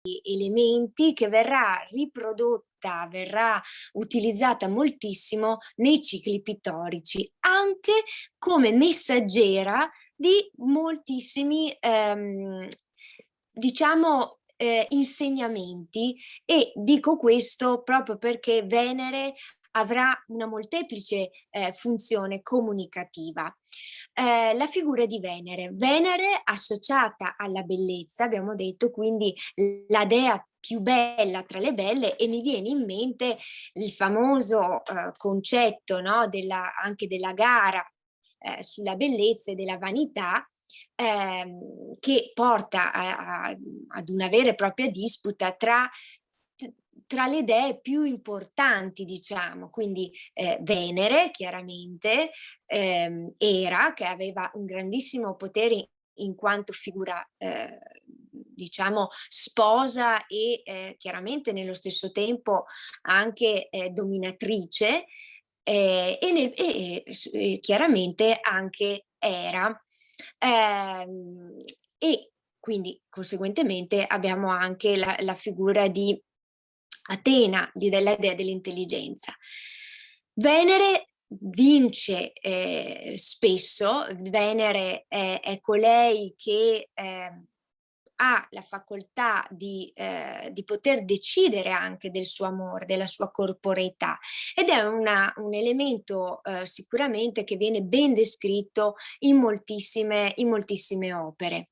elementi che verrà riprodotta, verrà utilizzata moltissimo nei cicli pittorici, anche come messaggera di moltissimi, diciamo, insegnamenti, e dico questo proprio perché Venere avrà una molteplice funzione comunicativa. La figura di Venere. Venere associata alla bellezza, abbiamo detto, quindi la dea più bella tra le belle, e mi viene in mente il famoso concetto, no, anche della gara sulla bellezza e della vanità, che porta ad una vera e propria disputa tra le dee più importanti, diciamo, quindi Venere, chiaramente, Era, che aveva un grandissimo potere in quanto figura, diciamo, sposa e chiaramente nello stesso tempo anche dominatrice, e chiaramente anche Era. E quindi conseguentemente abbiamo anche la figura di Atena, della dea dell'intelligenza. Venere vince spesso. Venere è colei che ha la facoltà di poter decidere anche del suo amore, della sua corporeità, ed è un elemento sicuramente che viene ben descritto in moltissime opere.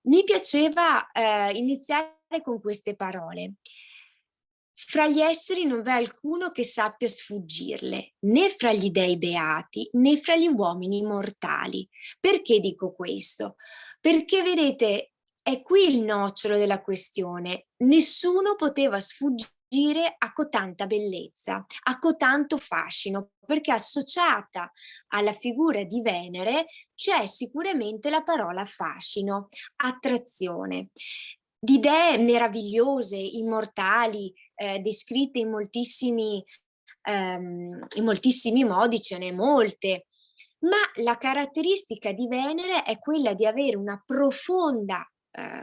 Mi piaceva iniziare con queste parole. Fra gli esseri non v'è alcuno che sappia sfuggirle, né fra gli dei beati, né fra gli uomini mortali. Perché dico questo? Perché vedete, è qui il nocciolo della questione. Nessuno poteva sfuggire a cotanta bellezza, a cotanto fascino, perché associata alla figura di Venere c'è sicuramente la parola fascino, attrazione. Di idee meravigliose, immortali, descritte in moltissimi modi, ce n'è molte, ma la caratteristica di Venere è quella di avere una profonda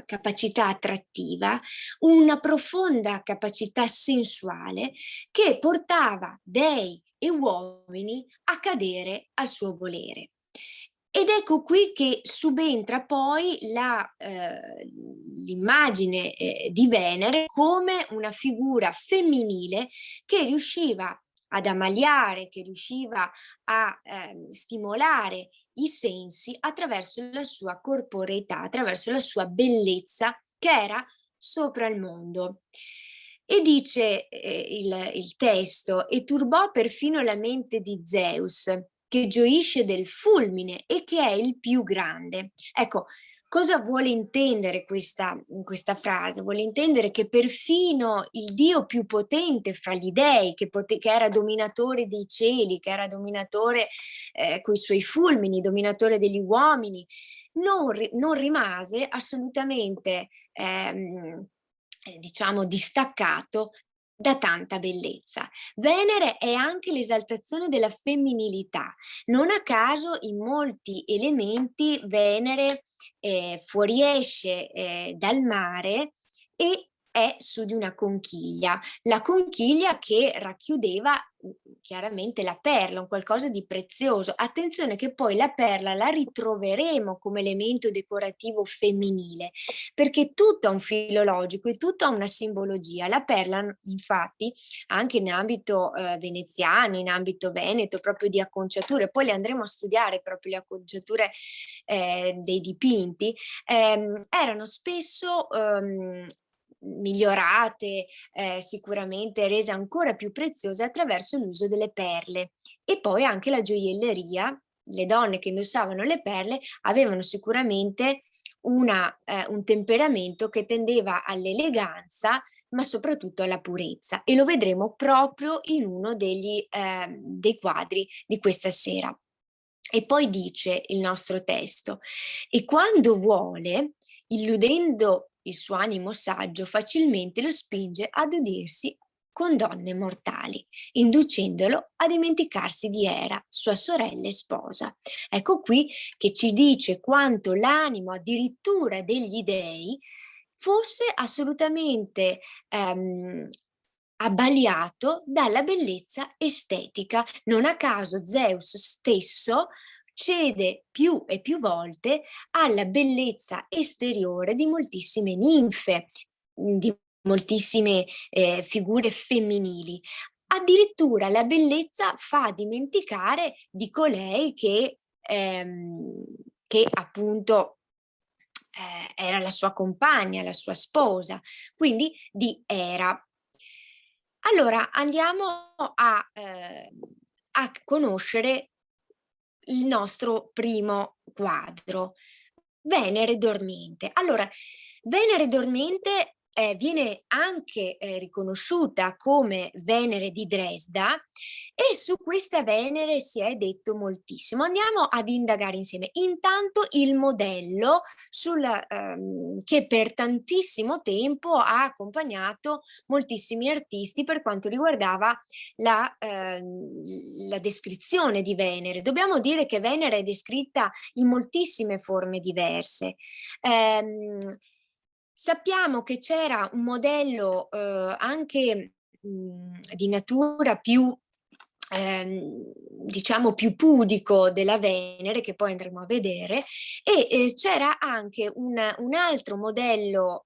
capacità attrattiva, una profonda capacità sensuale, che portava dei e uomini a cadere al suo volere. Ed ecco qui che subentra poi l'immagine di Venere come una figura femminile che riusciva ad ammaliare, che riusciva a stimolare i sensi attraverso la sua corporeità, attraverso la sua bellezza, che era sopra il mondo. E dice il testo: e turbò perfino la mente di Zeus, che gioisce del fulmine e che è il più grande. Ecco, cosa vuole intendere questa frase? Vuole intendere che perfino il Dio più potente fra gli dei, che era dominatore dei cieli, che era dominatore coi suoi fulmini, dominatore degli uomini, non rimase assolutamente diciamo distaccato da tanta bellezza. Venere è anche l'esaltazione della femminilità. Non a caso in molti elementi Venere fuoriesce dal mare e è su di una conchiglia, la conchiglia che racchiudeva chiaramente la perla, un qualcosa di prezioso. Attenzione che poi la perla la ritroveremo come elemento decorativo femminile, perché tutto ha un filologico e tutto ha una simbologia. La perla, infatti, anche in ambito veneziano, in ambito veneto, proprio di acconciature, poi le andremo a studiare proprio le acconciature dei dipinti, erano spesso migliorate, sicuramente rese ancora più preziose attraverso l'uso delle perle. E poi anche la gioielleria. Le donne che indossavano le perle avevano sicuramente un temperamento che tendeva all'eleganza, ma soprattutto alla purezza, e lo vedremo proprio in uno dei quadri di questa sera. E poi dice il nostro testo: e quando vuole, illudendo il suo animo saggio, facilmente lo spinge ad udirsi con donne mortali, inducendolo a dimenticarsi di Era, sua sorella e sposa. Ecco qui che ci dice quanto l'animo addirittura degli dei fosse assolutamente abbagliato dalla bellezza estetica. Non a caso Zeus stesso cede più e più volte alla bellezza esteriore di moltissime ninfe, di moltissime figure femminili. Addirittura la bellezza fa dimenticare di colei che appunto era la sua compagna, la sua sposa, quindi di Era. Allora andiamo a conoscere il nostro primo quadro, Venere dormiente. Allora, Venere dormiente viene anche riconosciuta come Venere di Dresda e su questa Venere si è detto moltissimo. Andiamo ad indagare insieme. Intanto il modello che per tantissimo tempo ha accompagnato moltissimi artisti per quanto riguardava la descrizione di Venere. Dobbiamo dire che Venere è descritta in moltissime forme diverse. Sappiamo che c'era un modello anche di natura più diciamo più pudico della Venere, che poi andremo a vedere, e c'era anche un altro modello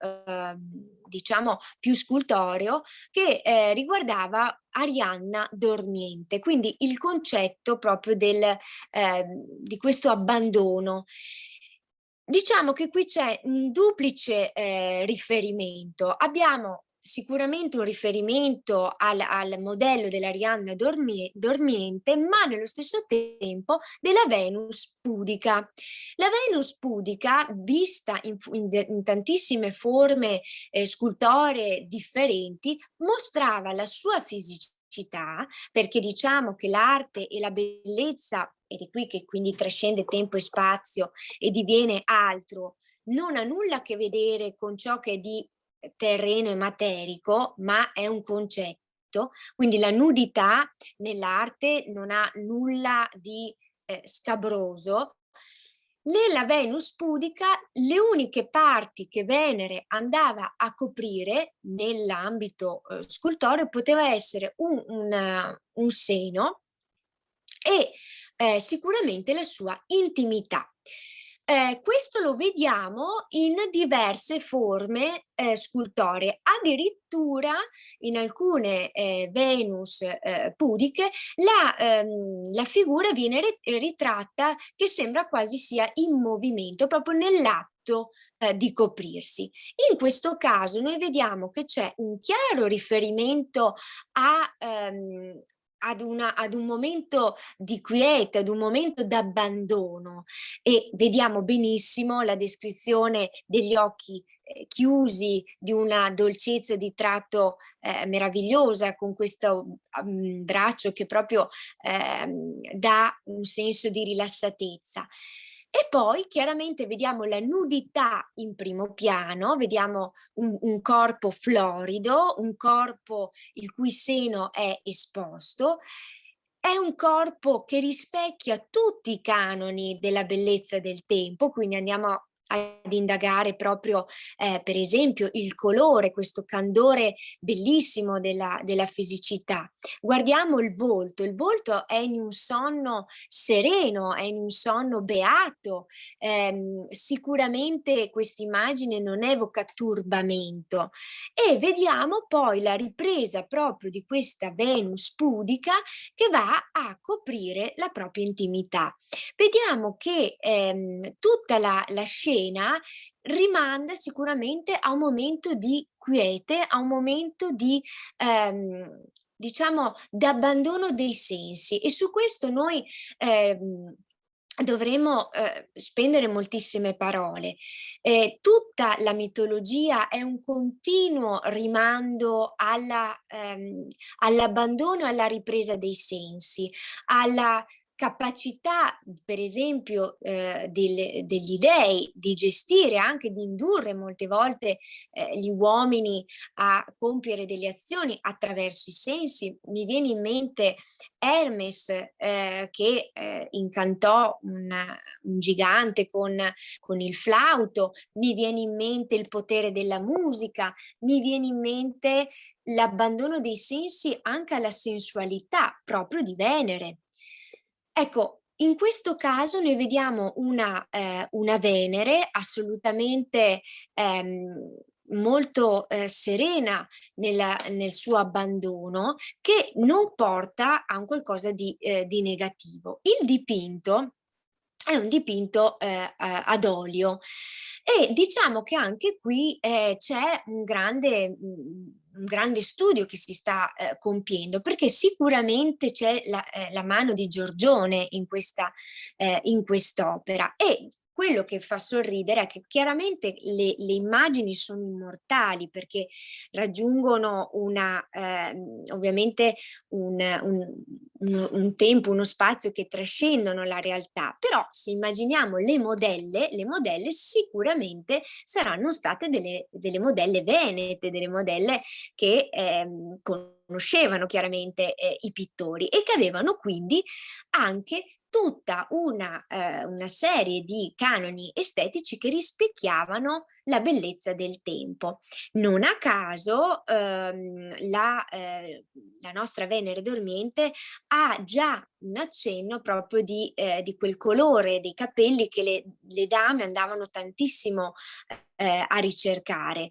diciamo più scultoreo che riguardava Arianna dormiente, quindi il concetto proprio di questo abbandono. Diciamo che qui c'è un duplice riferimento. Abbiamo sicuramente un riferimento al modello dell'Arianna dormiente, ma nello stesso tempo della Venus pudica. La Venus pudica, vista in tantissime forme scultoree differenti, mostrava la sua fisicità, perché diciamo che l'arte e la bellezza, ed è qui che quindi trascende tempo e spazio e diviene altro, non ha nulla a che vedere con ciò che è di terreno e materico, ma è un concetto. Quindi la nudità nell'arte non ha nulla di scabroso. Nella Venus pudica le uniche parti che Venere andava a coprire nell'ambito scultoreo poteva essere un seno e sicuramente la sua intimità. Questo lo vediamo in diverse forme scultoree, addirittura in alcune Venus pudiche la figura viene ritratta che sembra quasi sia in movimento, proprio nell'atto di coprirsi. In questo caso noi vediamo che c'è un chiaro riferimento ad un momento di quiete, ad un momento d'abbandono, e vediamo benissimo la descrizione degli occhi chiusi, di una dolcezza di tratto meravigliosa, con questo braccio che proprio dà un senso di rilassatezza. E poi chiaramente vediamo la nudità in primo piano, vediamo un corpo florido, un corpo il cui seno è esposto. È un corpo che rispecchia tutti i canoni della bellezza del tempo, quindi andiamo ad indagare proprio per esempio il colore, questo candore bellissimo della fisicità. Guardiamo il volto è in un sonno sereno, è in un sonno beato, sicuramente questa immagine non evoca turbamento, e vediamo poi la ripresa proprio di questa Venus pudica che va a coprire la propria intimità. Vediamo che tutta la scena rimanda sicuramente a un momento di quiete, a un momento di diciamo d'abbandono dei sensi, e su questo noi dovremo spendere moltissime parole. Tutta la mitologia è un continuo rimando all'abbandono e alla ripresa dei sensi, alla capacità, per esempio, degli dei di gestire, anche di indurre molte volte gli uomini a compiere delle azioni attraverso i sensi. Mi viene in mente Hermes, che incantò un gigante con il flauto, mi viene in mente il potere della musica, mi viene in mente l'abbandono dei sensi anche alla sensualità proprio di Venere. Ecco, in questo caso noi vediamo una Venere assolutamente molto serena nel suo abbandono, che non porta a un qualcosa di negativo. Il dipinto è un dipinto ad olio e diciamo che anche qui c'è un grande studio che si sta compiendo, perché sicuramente c'è la mano di Giorgione in quest'opera, e quello che fa sorridere è che chiaramente le immagini sono immortali, perché raggiungono ovviamente un tempo, uno spazio che trascendono la realtà, però se immaginiamo le modelle sicuramente saranno state delle modelle venete, delle modelle che conoscevano chiaramente i pittori, e che avevano quindi anche tutta una serie di canoni estetici che rispecchiavano la bellezza del tempo. Non a caso la nostra Venere dormiente ha già un accenno proprio di quel colore dei capelli che le dame andavano tantissimo a ricercare.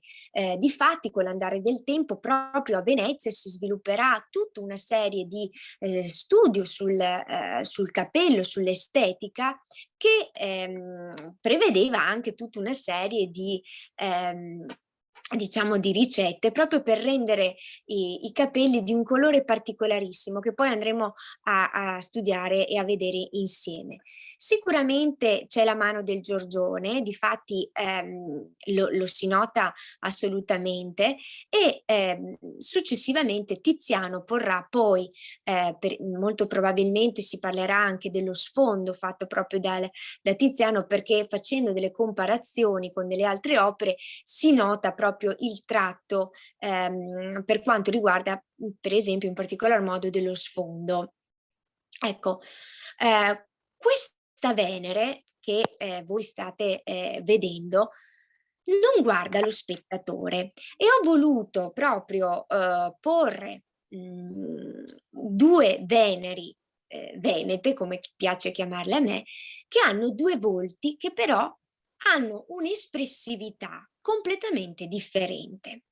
Difatti, con l'andare del tempo, proprio a Venezia si svilupperà tutta una serie di studi sul capello, sull'estetica, che prevedeva anche tutta una serie diciamo di ricette proprio per rendere i capelli di un colore particolarissimo, che poi andremo a studiare e a vedere insieme. Sicuramente c'è la mano del Giorgione, difatti lo si nota assolutamente, e successivamente Tiziano porrà poi, molto probabilmente si parlerà anche dello sfondo fatto proprio da Tiziano, perché facendo delle comparazioni con delle altre opere si nota proprio il tratto per quanto riguarda, per esempio, in particolar modo dello sfondo. Ecco, questa Venere che voi state vedendo non guarda lo spettatore, e ho voluto proprio porre due Veneri venete, come piace chiamarle a me, che hanno due volti che però hanno un'espressività completamente differente.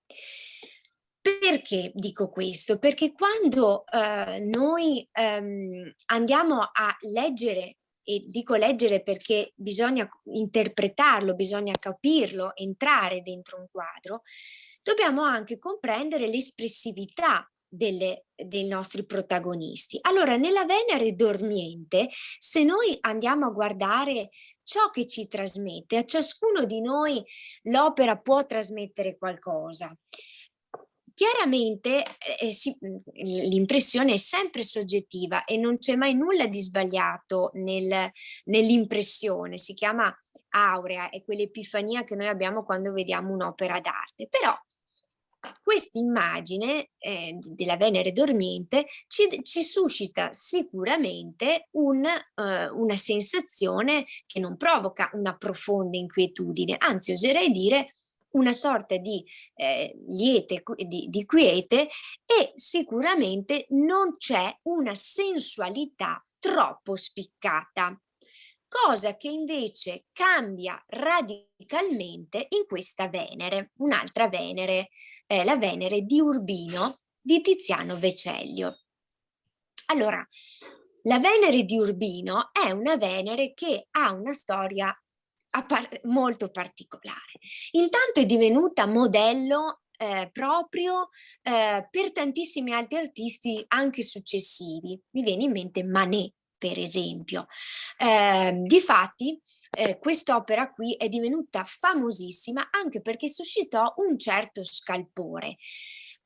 Perché dico questo? Perché quando noi andiamo a leggere, e dico leggere perché bisogna interpretarlo, bisogna capirlo, entrare dentro un quadro, dobbiamo anche comprendere l'espressività dei nostri protagonisti. Allora, nella Venere dormiente, se noi andiamo a guardare ciò che ci trasmette, a ciascuno di noi l'opera può trasmettere qualcosa. Chiaramente l'impressione è sempre soggettiva e non c'è mai nulla di sbagliato nell'impressione, si chiama aurea, è quell'epifania che noi abbiamo quando vediamo un'opera d'arte. Però questa immagine della Venere dormiente ci suscita sicuramente una sensazione che non provoca una profonda inquietudine, anzi oserei dire una sorta di liete, di quiete, e sicuramente non c'è una sensualità troppo spiccata, cosa che invece cambia radicalmente in questa Venere, un'altra Venere, la Venere di Urbino di Tiziano Vecellio. Allora, la Venere di Urbino è una Venere che ha una storia molto particolare. Intanto è divenuta modello proprio per tantissimi altri artisti anche successivi. Mi viene in mente Manet, per esempio. Difatti, quest'opera qui è divenuta famosissima anche perché suscitò un certo scalpore.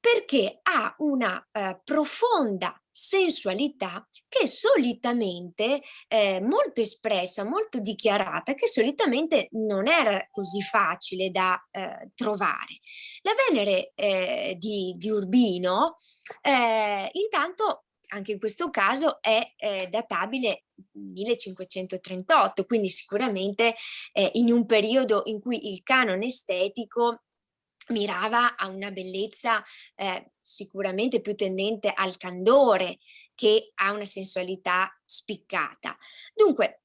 perché ha una profonda sensualità che solitamente molto espressa, molto dichiarata, che solitamente non era così facile da trovare. La Venere di Urbino intanto anche in questo caso è databile 1538, quindi sicuramente in un periodo in cui il canone estetico mirava a una bellezza sicuramente più tendente al candore che a una sensualità spiccata. Dunque,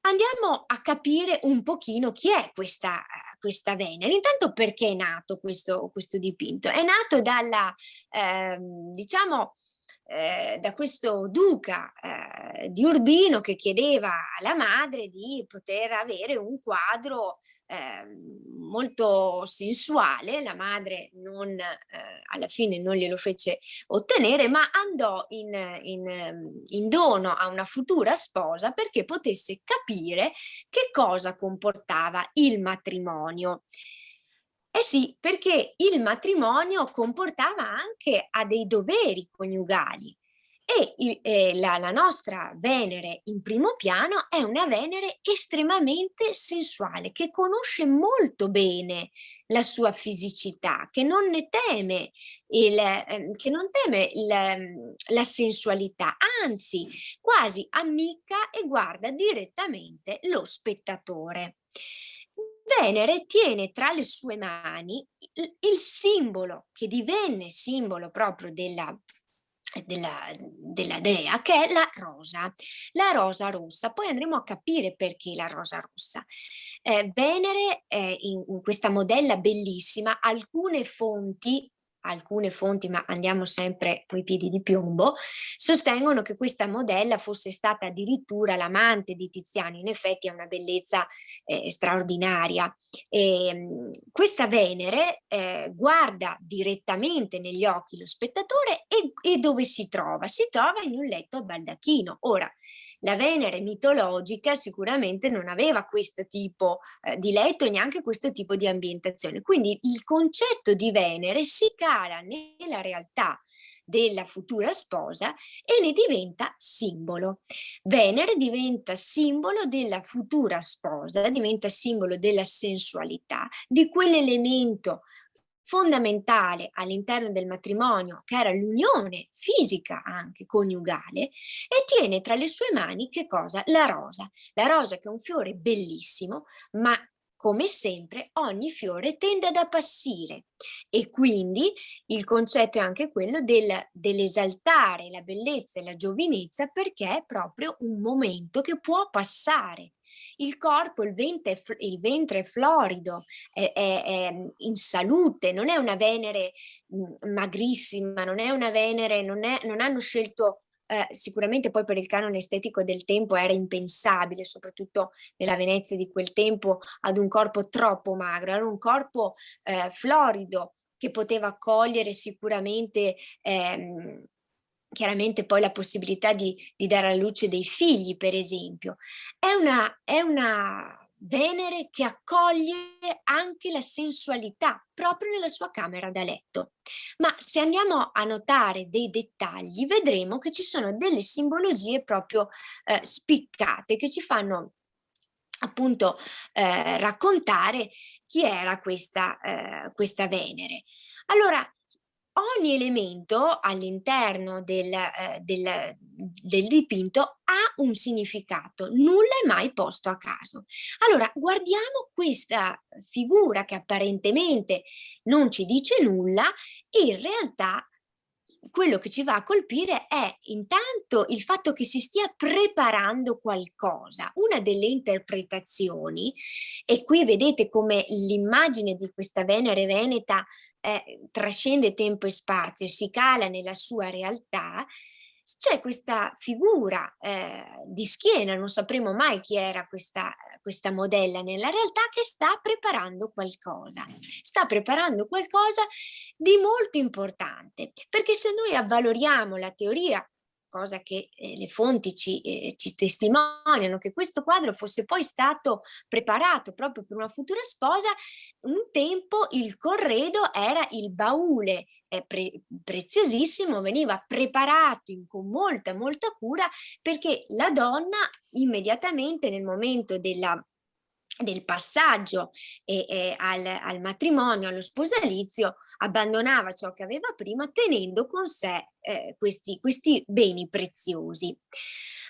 andiamo a capire un pochino chi è questa Venere. Intanto perché è nato questo dipinto? È nato diciamo, da questo duca di Urbino che chiedeva alla madre di poter avere un quadro molto sensuale. La madre alla fine non glielo fece ottenere, ma andò in dono a una futura sposa perché potesse capire che cosa comportava il matrimonio. Eh sì, perché il matrimonio comportava anche a dei doveri coniugali e la nostra Venere in primo piano è una Venere estremamente sensuale, che conosce molto bene la sua fisicità, che non ne teme, la sensualità, anzi quasi ammicca e guarda direttamente lo spettatore. Venere tiene tra le sue mani il simbolo che divenne simbolo proprio della dea, che è la rosa rossa. Poi andremo a capire perché la rosa rossa. Venere, in questa modella bellissima, alcune fonti, ma andiamo sempre coi piedi di piombo, sostengono che questa modella fosse stata addirittura l'amante di Tiziano. In effetti ha una bellezza straordinaria. Questa Venere guarda direttamente negli occhi lo spettatore e dove si trova? Si trova in un letto a baldacchino. Ora, la Venere mitologica sicuramente non aveva questo tipo di letto e neanche questo tipo di ambientazione. Quindi il concetto di Venere si cala nella realtà della futura sposa e ne diventa simbolo. Venere diventa simbolo della futura sposa, diventa simbolo della sensualità, di quell'elemento fondamentale all'interno del matrimonio, che era l'unione fisica anche coniugale, e tiene tra le sue mani che cosa? La rosa. La rosa che è un fiore bellissimo, ma come sempre ogni fiore tende ad appassire e quindi il concetto è anche quello dell'esaltare la bellezza e la giovinezza, perché è proprio un momento che può passare. Il corpo, il ventre è florido, è in salute, non è una Venere magrissima, non è una Venere, non hanno scelto sicuramente. Poi per il canone estetico del tempo era impensabile, soprattutto nella Venezia di quel tempo, ad un corpo troppo magro. Era un corpo florido che poteva accogliere sicuramente chiaramente poi la possibilità di dare alla luce dei figli, per esempio. È una Venere che accoglie anche la sensualità proprio nella sua camera da letto. Ma se andiamo a notare dei dettagli, vedremo che ci sono delle simbologie proprio spiccate che ci fanno appunto raccontare chi era questa Venere. Allora, ogni elemento all'interno del dipinto ha un significato, nulla è mai posto a caso. Allora, guardiamo questa figura che apparentemente non ci dice nulla, in realtà quello che ci va a colpire è intanto il fatto che si stia preparando qualcosa. Una delle interpretazioni, e qui vedete come l'immagine di questa Venere veneta trascende tempo e spazio e si cala nella sua realtà. C'è questa figura di schiena, non sapremo mai chi era questa modella nella realtà, che sta preparando qualcosa di molto importante, perché se noi avvaloriamo la teoria cosa che le fonti ci testimoniano, che questo quadro fosse poi stato preparato proprio per una futura sposa. Un tempo il corredo era il baule preziosissimo, veniva preparato con molta cura, perché la donna immediatamente nel momento del passaggio al matrimonio, allo sposalizio, abbandonava ciò che aveva prima, tenendo con sé questi beni preziosi.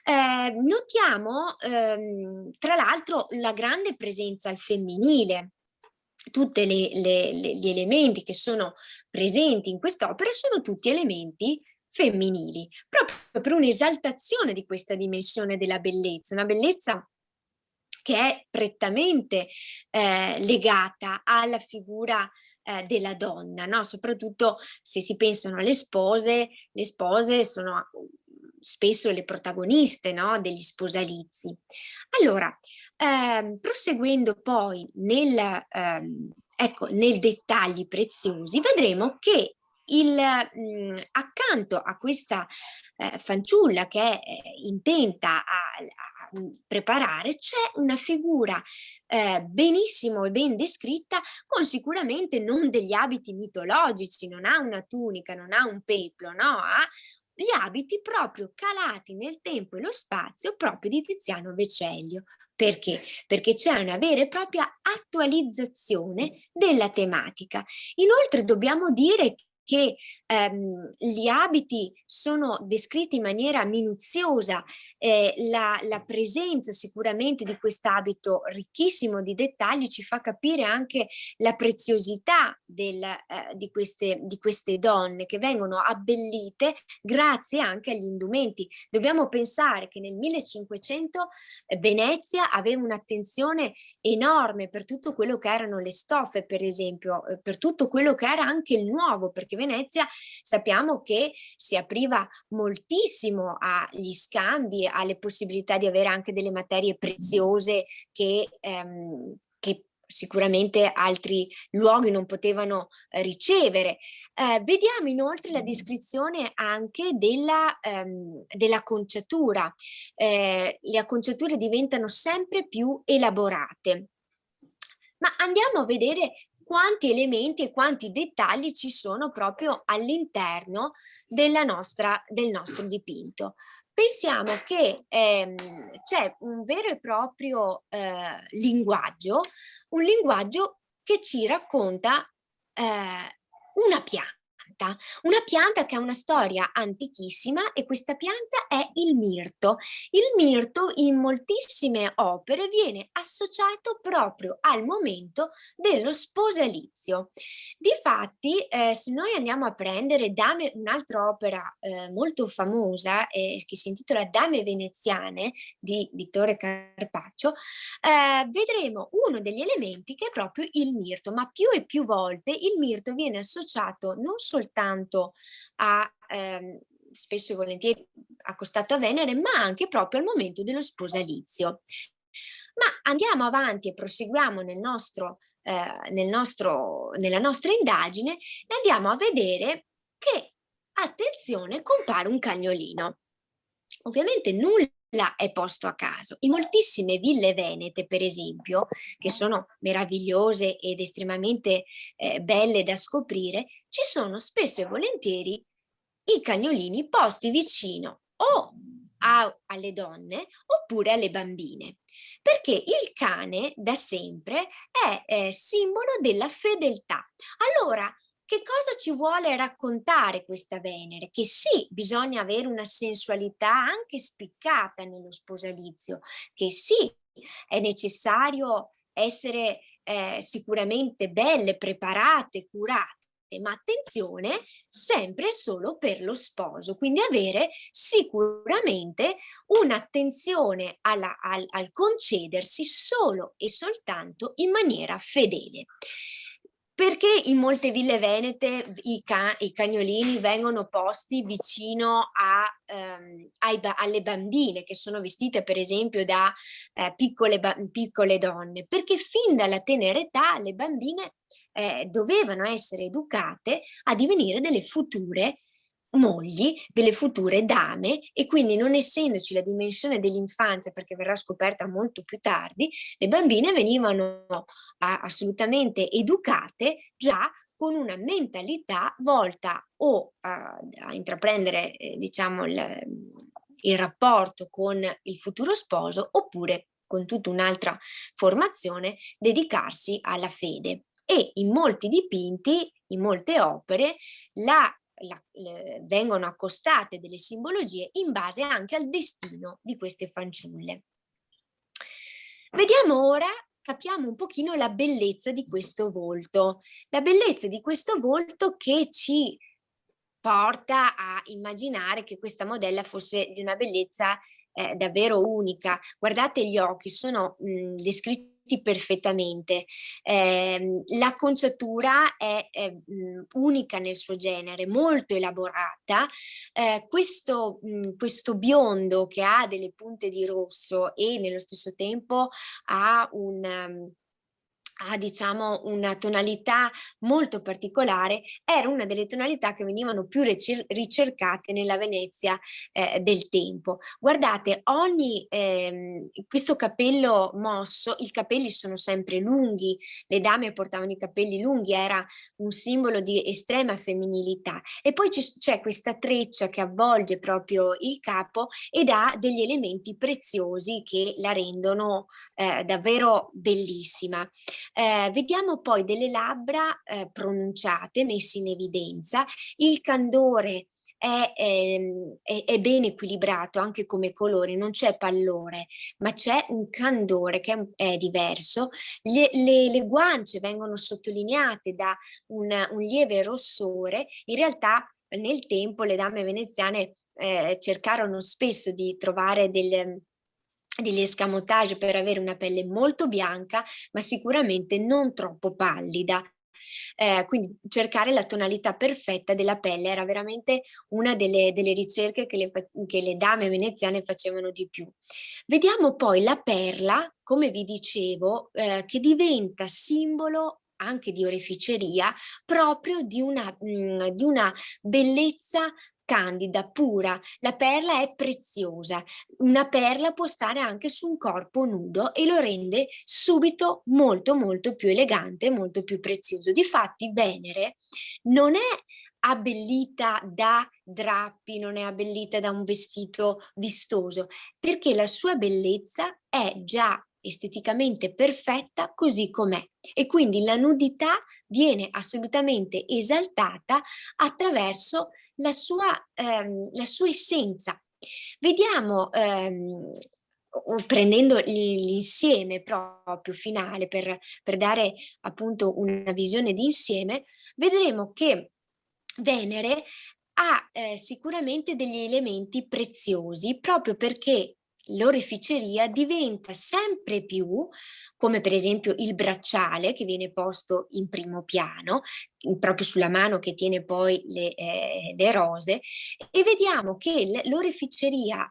Notiamo tra l'altro la grande presenza al femminile. Tutti gli elementi che sono presenti in quest'opera sono tutti elementi femminili, proprio per un'esaltazione di questa dimensione della bellezza, una bellezza che è prettamente legata alla figura della donna, no? Soprattutto se si pensano alle spose, le spose sono spesso le protagoniste, no? Degli sposalizi. Allora, proseguendo poi nei dettagli preziosi, vedremo che accanto a questa fanciulla che è intenta a preparare, c'è una figura benissimo e ben descritta, con sicuramente non degli abiti mitologici, non ha una tunica, non ha un peplo, no? Ha gli abiti proprio calati nel tempo e lo spazio proprio di Tiziano Vecellio. Perché? Perché c'è una vera e propria attualizzazione della tematica. Inoltre dobbiamo dire che gli abiti sono descritti in maniera minuziosa, la presenza sicuramente di quest'abito ricchissimo di dettagli ci fa capire anche la preziosità di queste donne che vengono abbellite grazie anche agli indumenti. Dobbiamo pensare che nel 1500 Venezia aveva un'attenzione enorme per tutto quello che erano le stoffe, per esempio, per tutto quello che era anche il nuovo, perché Venezia sappiamo che si apriva moltissimo agli scambi, alle possibilità di avere anche delle materie preziose che sicuramente altri luoghi non potevano ricevere. Vediamo inoltre la descrizione anche della acconciatura. Le acconciature diventano sempre più elaborate. Ma andiamo a vedere quanti elementi e quanti dettagli ci sono proprio all'interno del nostro dipinto. Pensiamo che c'è un vero e proprio linguaggio, un linguaggio che ci racconta una pianta che ha una storia antichissima, e questa pianta è il mirto. Il mirto in moltissime opere viene associato proprio al momento dello sposalizio. Difatti, se noi andiamo a prendere un'altra opera molto famosa che si intitola Dame veneziane di Vittore Carpaccio, vedremo uno degli elementi che è proprio il mirto, ma più e più volte il mirto viene associato non soltanto spesso e volentieri accostato a Venere, ma anche proprio al momento dello sposalizio. Ma andiamo avanti e proseguiamo nella nostra indagine e andiamo a vedere che, attenzione, compare un cagnolino. Ovviamente nulla è posto a caso. In moltissime ville venete, per esempio, che sono meravigliose ed estremamente belle da scoprire, ci sono spesso e volentieri i cagnolini posti vicino o alle donne oppure alle bambine, perché il cane da sempre è simbolo della fedeltà. Allora, che cosa ci vuole raccontare questa Venere? Che sì, bisogna avere una sensualità anche spiccata nello sposalizio, che sì, è necessario essere sicuramente belle, preparate, curate, ma attenzione, sempre solo per lo sposo, quindi avere sicuramente un'attenzione al concedersi solo e soltanto in maniera fedele. Perché in molte ville venete i cagnolini vengono posti vicino alle bambine che sono vestite per esempio da piccole donne? Perché fin dalla tenera età le bambine dovevano essere educate a divenire delle future mogli delle future dame, e quindi, non essendoci la dimensione dell'infanzia, perché verrà scoperta molto più tardi, le bambine venivano assolutamente educate già con una mentalità volta o a intraprendere diciamo il rapporto con il futuro sposo, oppure con tutta un'altra formazione dedicarsi alla fede. E in molti dipinti, in molte opere, vengono accostate delle simbologie in base anche al destino di queste fanciulle. Vediamo ora, capiamo un pochino la bellezza di questo volto. La bellezza di questo volto che ci porta a immaginare che questa modella fosse di una bellezza davvero unica. Guardate gli occhi, sono descritti perfettamente. La conciatura è unica nel suo genere, molto elaborata. Questo biondo che ha delle punte di rosso e nello stesso tempo ha diciamo una tonalità molto particolare, era una delle tonalità che venivano più ricercate nella Venezia del tempo. Guardate, questo capello mosso, i capelli sono sempre lunghi, le dame portavano i capelli lunghi, era un simbolo di estrema femminilità, e poi c'è questa treccia che avvolge proprio il capo ed ha degli elementi preziosi che la rendono davvero bellissima. Vediamo poi delle labbra pronunciate, messe in evidenza, il candore è ben equilibrato anche come colori, non c'è pallore, ma c'è un candore che è diverso. Le guance vengono sottolineate da un lieve rossore. In realtà nel tempo le dame veneziane cercarono spesso di trovare degli escamotage per avere una pelle molto bianca, ma sicuramente non troppo pallida. Quindi cercare la tonalità perfetta della pelle era veramente una delle ricerche che le dame veneziane facevano di più. Vediamo poi la perla, come vi dicevo, che diventa simbolo anche di oreficeria, proprio di una bellezza candida, pura. La perla è preziosa. Una perla può stare anche su un corpo nudo e lo rende subito molto molto più elegante, molto più prezioso. Difatti Venere non è abbellita da drappi, non è abbellita da un vestito vistoso, perché la sua bellezza è già esteticamente perfetta così com'è, e quindi la nudità viene assolutamente esaltata attraverso la sua essenza. Vediamo, prendendo l'insieme proprio finale per dare appunto una visione di insieme, vedremo che Venere ha sicuramente degli elementi preziosi, proprio perché l'oreficeria diventa sempre più, come per esempio il bracciale che viene posto in primo piano, proprio sulla mano che tiene poi le rose, e vediamo che l'oreficeria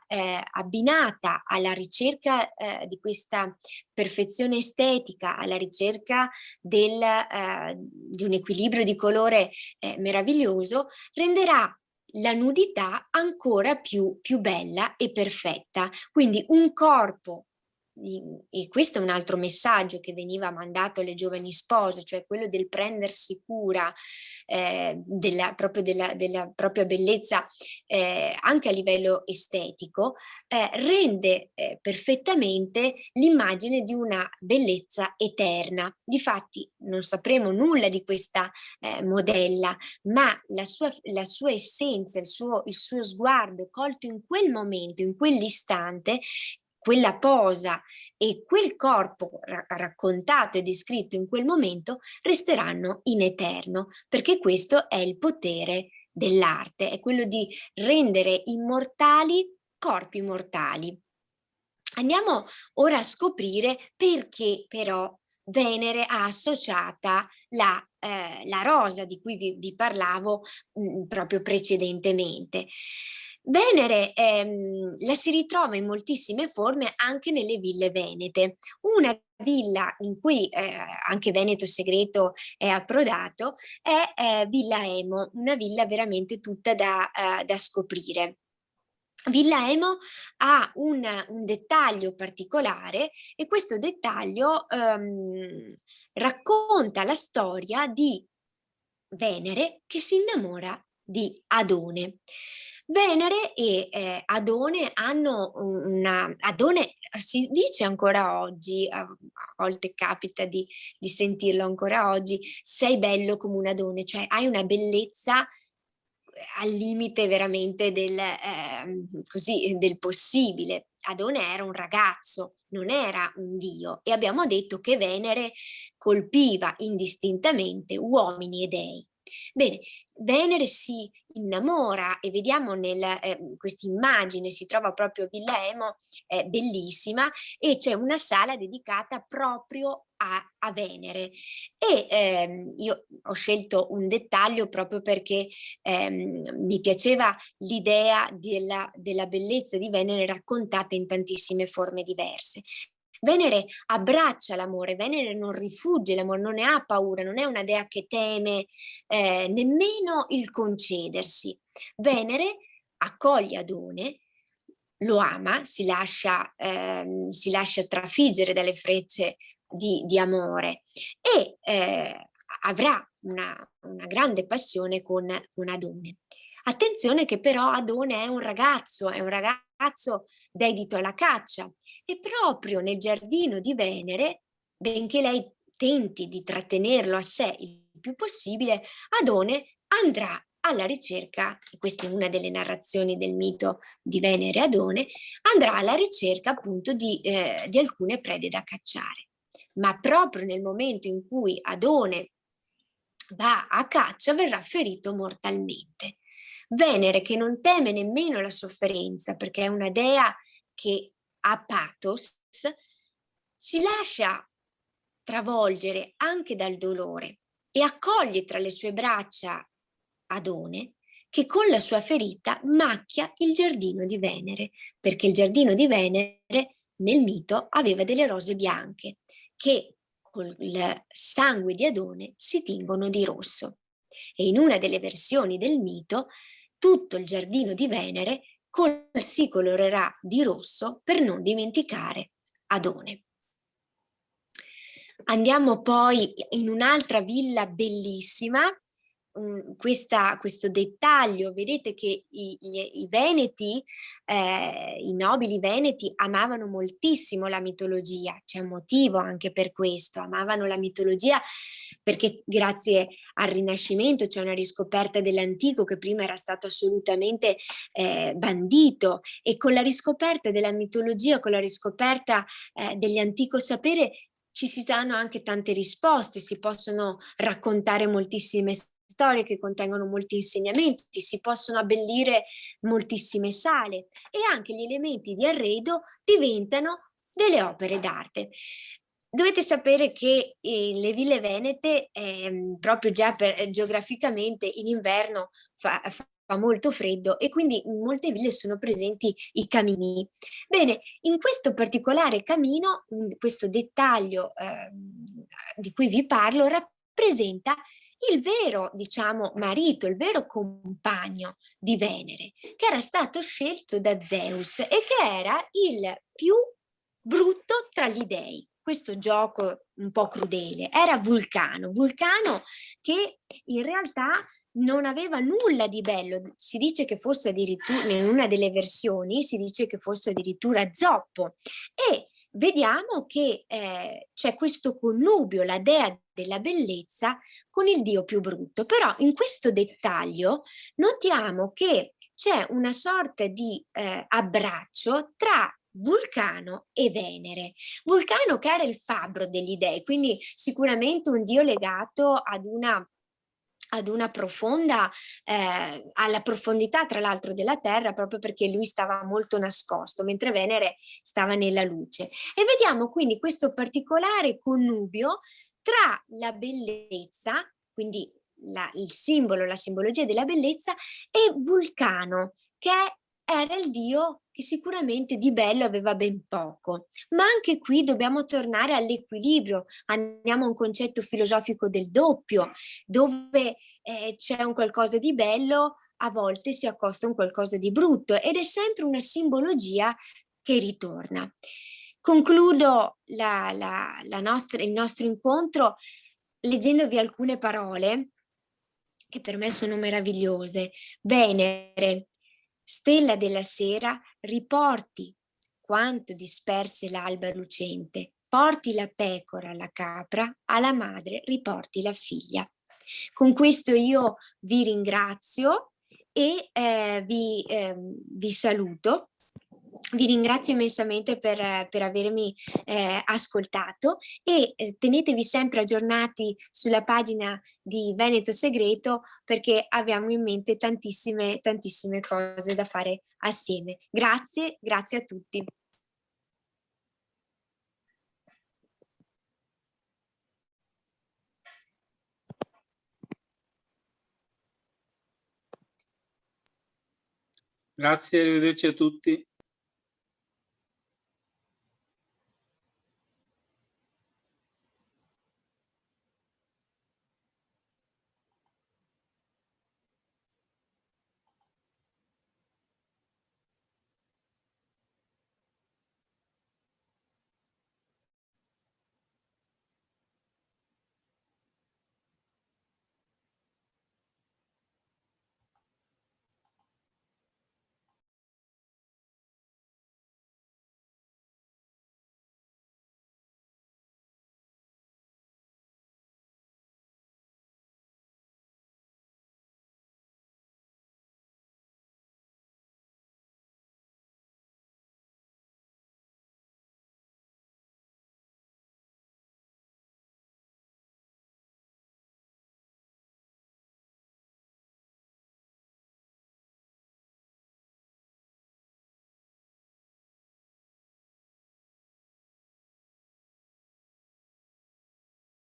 abbinata alla ricerca di questa perfezione estetica, alla ricerca di un equilibrio di colore meraviglioso, renderà la nudità ancora più bella e perfetta. Quindi un corpo, e questo è un altro messaggio che veniva mandato alle giovani spose, cioè quello del prendersi cura proprio della propria bellezza anche a livello estetico, rende perfettamente l'immagine di una bellezza eterna. Difatti non sapremo nulla di questa modella, ma la sua essenza, il suo sguardo colto in quel momento, in quell'istante, quella posa e quel corpo raccontato e descritto in quel momento resteranno in eterno, perché questo è il potere dell'arte, è quello di rendere immortali corpi mortali. Andiamo ora a scoprire perché però Venere ha associata la rosa di cui vi parlavo proprio precedentemente. Venere la si ritrova in moltissime forme anche nelle ville venete. Una villa in cui anche Veneto Segreto è approdato è Villa Emo, una villa veramente tutta da scoprire. Villa Emo ha un dettaglio particolare e questo dettaglio racconta la storia di Venere che si innamora di Adone. Venere e Adone hanno Adone si dice ancora oggi, a volte capita di sentirlo ancora oggi, sei bello come un Adone, cioè hai una bellezza al limite veramente del possibile. Adone era un ragazzo, non era un dio, e abbiamo detto che Venere colpiva indistintamente uomini e dei. Bene, Venere si innamora e vediamo questa immagine, si trova proprio a Villa Emo, bellissima, e c'è una sala dedicata proprio a Venere. E io ho scelto un dettaglio proprio perché mi piaceva l'idea della bellezza di Venere raccontata in tantissime forme diverse. Venere abbraccia l'amore, Venere non rifugge l'amore, non ne ha paura, non è una dea che teme nemmeno il concedersi. Venere accoglie Adone, lo ama, si lascia trafiggere dalle frecce di amore e avrà una grande passione con Adone. Attenzione che però Adone è un ragazzo dedito alla caccia e proprio nel giardino di Venere, benché lei tenti di trattenerlo a sé il più possibile, Adone andrà alla ricerca, e questa è una delle narrazioni del mito di Venere e Adone, andrà alla ricerca appunto di alcune prede da cacciare. Ma proprio nel momento in cui Adone va a caccia verrà ferito mortalmente. Venere, che non teme nemmeno la sofferenza, perché è una dea che ha pathos, si lascia travolgere anche dal dolore e accoglie tra le sue braccia Adone, che con la sua ferita macchia il giardino di Venere, perché il giardino di Venere nel mito aveva delle rose bianche che col sangue di Adone si tingono di rosso. E in una delle versioni del mito tutto il giardino di Venere si colorerà di rosso per non dimenticare Adone. Andiamo poi in un'altra villa bellissima, questo dettaglio, vedete che i veneti, i nobili veneti amavano moltissimo la mitologia, c'è un motivo anche per questo, amavano la mitologia perché grazie al Rinascimento c'è una riscoperta dell'antico che prima era stato assolutamente bandito, e con la riscoperta della mitologia, con la riscoperta dell'antico sapere ci si danno anche tante risposte, si possono raccontare moltissime storie che contengono molti insegnamenti, si possono abbellire moltissime sale e anche gli elementi di arredo diventano delle opere d'arte. Dovete sapere che le ville venete, proprio già geograficamente in inverno fa molto freddo e quindi in molte ville sono presenti i camini. Bene, in questo particolare camino, questo dettaglio di cui vi parlo rappresenta il vero, diciamo, marito, il vero compagno di Venere, che era stato scelto da Zeus e che era il più brutto tra gli dei. Questo gioco un po' crudele era Vulcano. Vulcano che in realtà non aveva nulla di bello, si dice che fosse addirittura, in una delle versioni si dice che fosse addirittura zoppo, e vediamo che c'è questo connubio, la dea della bellezza con il dio più brutto, però in questo dettaglio notiamo che c'è una sorta di abbraccio tra Vulcano e Venere. Vulcano che era il fabbro degli dei, quindi sicuramente un dio legato ad una profonda, alla profondità tra l'altro della terra, proprio perché lui stava molto nascosto, mentre Venere stava nella luce. E vediamo quindi questo particolare connubio tra la bellezza, quindi il simbolo, la simbologia della bellezza, e Vulcano, che è era il dio che sicuramente di bello aveva ben poco. Ma anche qui dobbiamo tornare all'equilibrio, andiamo a un concetto filosofico del doppio, dove c'è un qualcosa di bello, a volte si accosta un qualcosa di brutto ed è sempre una simbologia che ritorna. Concludo il nostro incontro leggendovi alcune parole che per me sono meravigliose. Venere, stella della sera, riporti quanto disperse l'alba lucente, porti la pecora alla capra, alla madre riporti la figlia. Con questo io vi ringrazio e vi saluto. Vi ringrazio immensamente per avermi ascoltato e tenetevi sempre aggiornati sulla pagina di Veneto Segreto perché abbiamo in mente tantissime cose da fare assieme. Grazie, grazie a tutti. Grazie, arrivederci a tutti.